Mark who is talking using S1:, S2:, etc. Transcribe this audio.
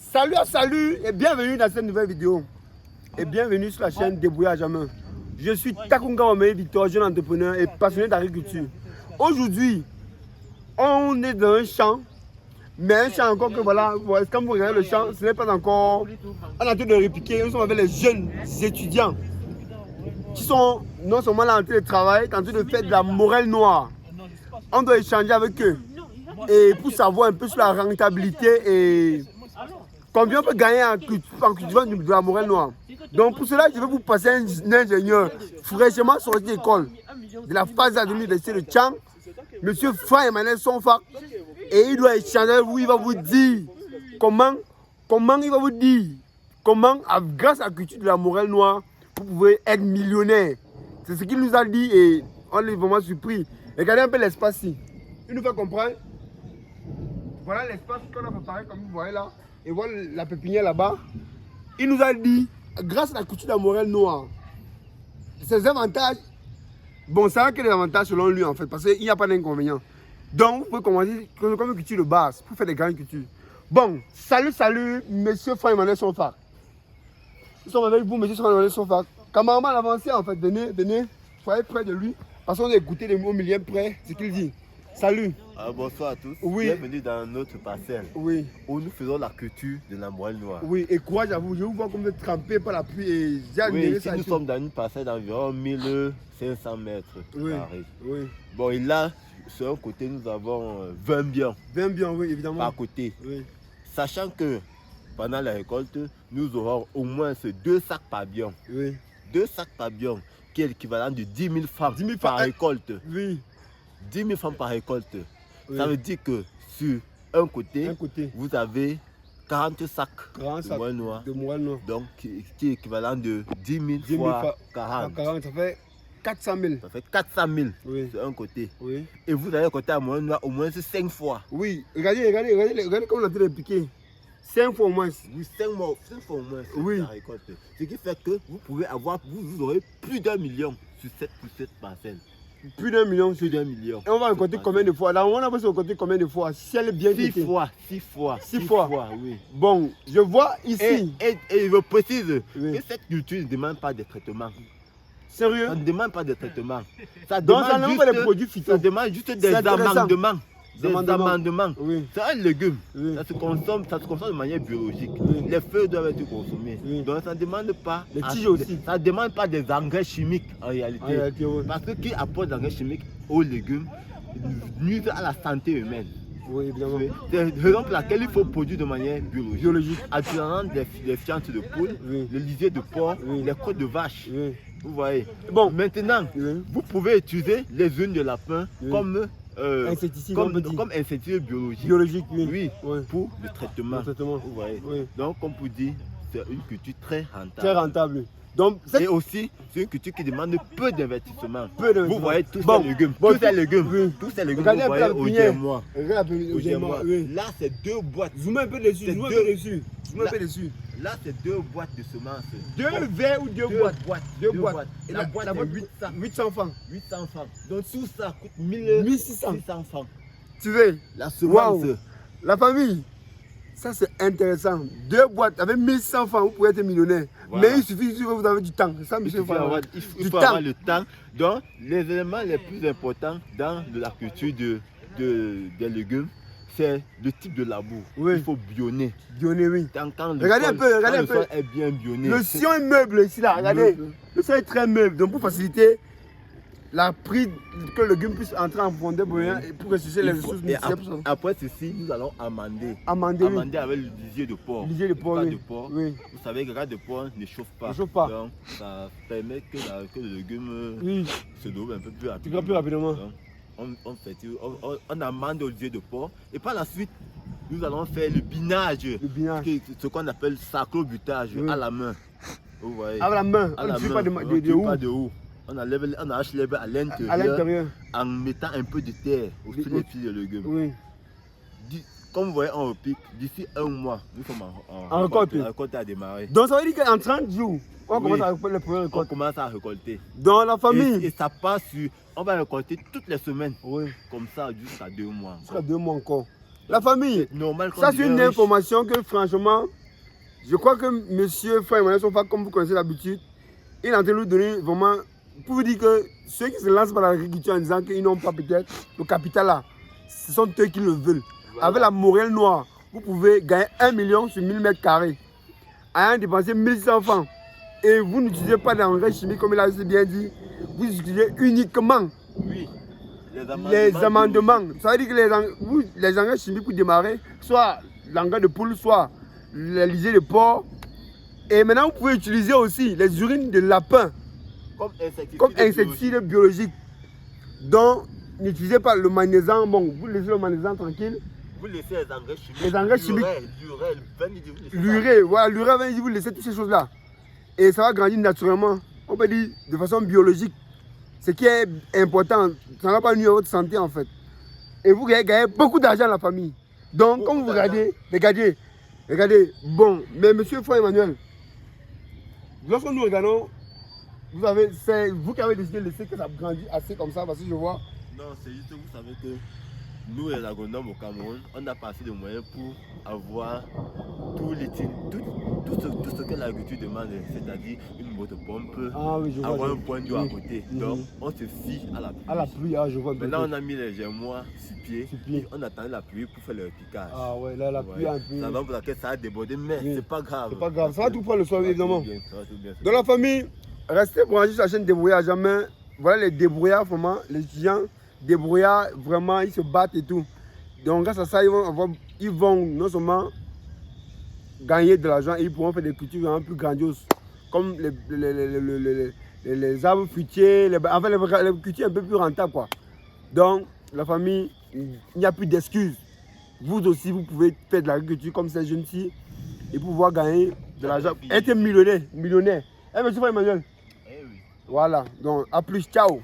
S1: Salut et bienvenue dans cette nouvelle vidéo. Et bienvenue sur la chaîne Débrouillard à jamais. Je suis Takunga Omei Victor, jeune entrepreneur et passionné d'agriculture. Aujourd'hui, on est dans un champ, mais un champ encore que voilà, quand vous regardez le champ, ce n'est pas encore. On est en train de répliquer, nous sommes avec les jeunes étudiants qui sont non seulement là en train de travailler, en train de faire de la morelle noire. On doit échanger avec eux et pour savoir un peu sur la rentabilité et combien on peut gagner en cultivant de la morelle noire. Donc pour cela, je vais vous passer un ingénieur fraîchement sorti d'école de la phase de l'université de Tchang, monsieur Franck Emmanuel Sonfa, et il doit échanger avec vous, il va vous dire comment grâce à la culture de la morelle noire, vous pouvez être millionnaire. C'est ce qu'il nous a dit et on est vraiment surpris. Regardez un peu l'espace ici. Il nous fait comprendre. Voilà l'espace qu'on a préparé comme vous voyez là. Et voilà la pépinière là-bas. Il nous a dit, grâce à la culture de la morelle noire, ses avantages, bon, ça a que des avantages selon lui en fait, parce qu'il n'y a pas d'inconvénient. Donc, vous pouvez commencer comme une culture de base pour faire des grandes cultures. Bon, salut, monsieur Franck Emmanuel Sonfa. Nous sommes avec vous, monsieur Franck Emmanuel Sonfa. Cameraman avancé en fait, venez, soyez près de lui, parce qu'on a écouté les mots milliers près, ce qu'il dit. Salut.
S2: Bonsoir à tous.
S1: Oui.
S2: Bienvenue dans notre parcelle.
S1: Oui.
S2: Où nous faisons la culture de la morelle noire.
S1: Oui, et courage à vous. Je vous vois comme vous êtes trempé par la pluie et j'ai admiré
S2: oui,
S1: ça.
S2: Nous sommes dans une parcelle d'environ 1500 mètres carrés.
S1: Oui.
S2: Bon, et là, sur un côté, nous avons 20 biens.
S1: 20 biens, oui, évidemment.
S2: Par côté.
S1: Oui.
S2: Sachant que pendant la récolte, nous aurons au moins 2 sacs par bien.
S1: Oui.
S2: 2 sacs par bien, qui est l'équivalent de 10 000 francs par récolte.
S1: Oui.
S2: 10 000 francs par récolte.
S1: Oui.
S2: Ça veut dire que sur un côté, vous avez 40 sacs de morelle noire. Donc, qui est équivalent de 10 000 fois 40.
S1: 40, ça fait 400 000.
S2: Ça fait 400 000 sur un côté. Oui. Et vous allez côté à morelle noire au moins 5 fois.
S1: Oui, regardez comme on a été piqué. 5 fois au moins.
S2: Oui, 5 fois au moins.
S1: Oui.
S2: La récolte. Ce qui fait que vous pouvez avoir, vous aurez plus d'1 million sur cette parcelle.
S1: Plus d'1 million.
S2: Plus d'1 million.
S1: Et on va récolter combien de fois? Là, on va récolter combien de fois? Si elle est bien
S2: 6 fois.
S1: 6 fois,
S2: oui.
S1: Bon, je vois ici.
S2: Et je précise que cette culture ne demande pas de traitement.
S1: Sérieux?
S2: Ça ne demande pas de traitement. Ça
S1: demande
S2: juste des amendements. Des amendements.
S1: Oui.
S2: C'est un légume.
S1: Oui.
S2: Ça se consomme de manière biologique. Oui. Les feuilles doivent être consommées. Oui. Donc ça ne demande pas.
S1: Les tiges aussi.
S2: Ça ne demande pas des engrais chimiques en réalité.
S1: Oui.
S2: Parce que qui apporte des engrais chimiques aux légumes nuit à la santé humaine.
S1: Oui, évidemment.
S2: C'est la raison pour laquelle il faut produire de manière biologique. Attirant des fientes de poule, le lisier de porc, les côtes de vache. Oui. Vous voyez. Bon, maintenant, vous pouvez utiliser les unes de lapin comme insecticide, comme insecticide biologique. Oui, pour le traitement. Vous voyez. Oui. Donc, comme vous dites, c'est une culture très rentable.
S1: Très rentable. Donc,
S2: et aussi, c'est une culture qui demande peu d'investissement. Vous voyez tous ces légumes. Tous ces légumes, vous voyez au germois. Là, c'est 2 boîtes.
S1: Zoomez un peu dessus.
S2: Là, c'est 2 boîtes de semences.
S1: 2 verres ou 2 boîtes?
S2: 2 boîtes. Et
S1: la boîte est 800 francs.
S2: 800 francs. Donc tout ça coûte 1600 francs.
S1: Tu veux?
S2: La semence.
S1: Wow. La famille, ça c'est intéressant. 2 boîtes avec 1100 francs, vous pouvez être millionnaire. Voilà. Mais il suffit que vous avez du temps. C'est ça, monsieur Franck?
S2: Il faut avoir le temps. Donc, les éléments les plus importants dans la culture des légumes, c'est le type de labour. Oui. Il faut bionner.
S1: Bionner, oui.
S2: Regardez un peu. Le sol est bien bionné.
S1: Le sillon est meuble ici, là. Regardez. Le sol est très meuble. Donc, pour faciliter la prise, que le légume puisse entrer en profondeur pour ressusciter les ressources nécessaires.
S2: Après ceci, nous allons amender.
S1: Amender
S2: avec le lisier de porc.
S1: Lisier de porc,
S2: oui. Vous savez que le gras de porc ne chauffe pas. Donc, ça permet que le légume se double un peu plus rapidement. Donc, on amende au lisier de porc. Et par la suite, nous allons faire le binage. Ce qu'on appelle sacro-butage à la main. Vous voyez.
S1: À la main.
S2: On ne tue pas de haut. On arrache les baies à l'intérieur en mettant un peu de terre au-dessus des pieds de légumes. Oui. Comme vous voyez, on repique. D'ici 1 mois, nous sommes en récolte. La récolte a démarré.
S1: Donc ça veut dire qu'en 30 jours, on commence à récolter les premières récoltes.
S2: On commence à récolter.
S1: Dans la famille.
S2: Et ça passe sur. On va récolter toutes les semaines. Oui. Comme ça jusqu'à 2 mois.
S1: Jusqu'à 2 mois encore. La famille,
S2: normal
S1: ça c'est une information que franchement, je crois que monsieur Frère Emmanuel Sofa, comme vous connaissez l'habitude, il est en train de nous donner vraiment, pour vous dire que ceux qui se lancent par l'agriculture en disant qu'ils n'ont pas peut-être le capital là, ce sont eux qui le veulent. Voilà. Avec la morelle noire, vous pouvez gagner 1 million sur 1000 mètres carrés, ayant dépensé 1600 francs. Et vous n'utilisez pas d'engrais chimiques comme il a bien dit, vous utilisez uniquement les amendements. Ça veut dire que les engrais chimiques pour démarrer, soit l'engrais de poule, soit les lisiers de porc. Et maintenant, vous pouvez utiliser aussi les urines de lapin comme insecticide biologique. Donc, n'utilisez pas le magnésium. Bon, vous laissez le magnésium tranquille.
S2: Vous laissez les engrais chimiques.
S1: Les engrais chimiques. L'urée, voilà, l'urée, vous laissez toutes ces choses-là. Et ça va grandir naturellement. On peut dire de façon biologique. Ce qui est important, ça ne va pas nuire à votre santé en fait. Et vous gagnez beaucoup d'argent à la famille. Donc, quand vous regardez, regardez, bon, mais monsieur Frère Emmanuel, lorsque nous regardons, c'est vous qui avez décidé de laisser que ça grandisse assez comme ça, parce que je vois.
S2: Non, c'est juste que vous savez que nous, les agronomes au Cameroun, on n'a pas assez de moyens pour avoir tout ce que l'agriculture demande, c'est-à-dire une moto-pompe, avoir un point d'eau à côté. Donc, on se fie à la pluie.
S1: À la pluie, je vois.
S2: Maintenant, on a mis les germois sur pied. On attendait la pluie pour faire le piquage.
S1: Ah ouais, là, la pluie un peu.
S2: Ça va pour laquelle ça a débordé, mais c'est pas grave.
S1: C'est pas grave, ça va tout prendre le soir, évidemment.
S2: Ça va tout bien.
S1: Dans la famille, restez branchés sur la chaîne Débrouillard à jamais. Voilà les débrouillards, vraiment, les étudiants. Débrouillards, vraiment, ils se battent et tout. Donc, grâce à ça, ils vont non seulement gagner de l'argent, ils pourront faire des cultures vraiment plus grandioses. Comme les arbres fruitiers, enfin les cultures un peu plus rentables, quoi. Donc, la famille, il n'y a plus d'excuses. Vous aussi, vous pouvez faire de l'agriculture comme ces jeunes filles et pouvoir gagner de l'argent. Être millionnaire. Eh, monsieur Frère Emmanuel.
S2: Eh oui.
S1: Voilà, donc à plus, ciao.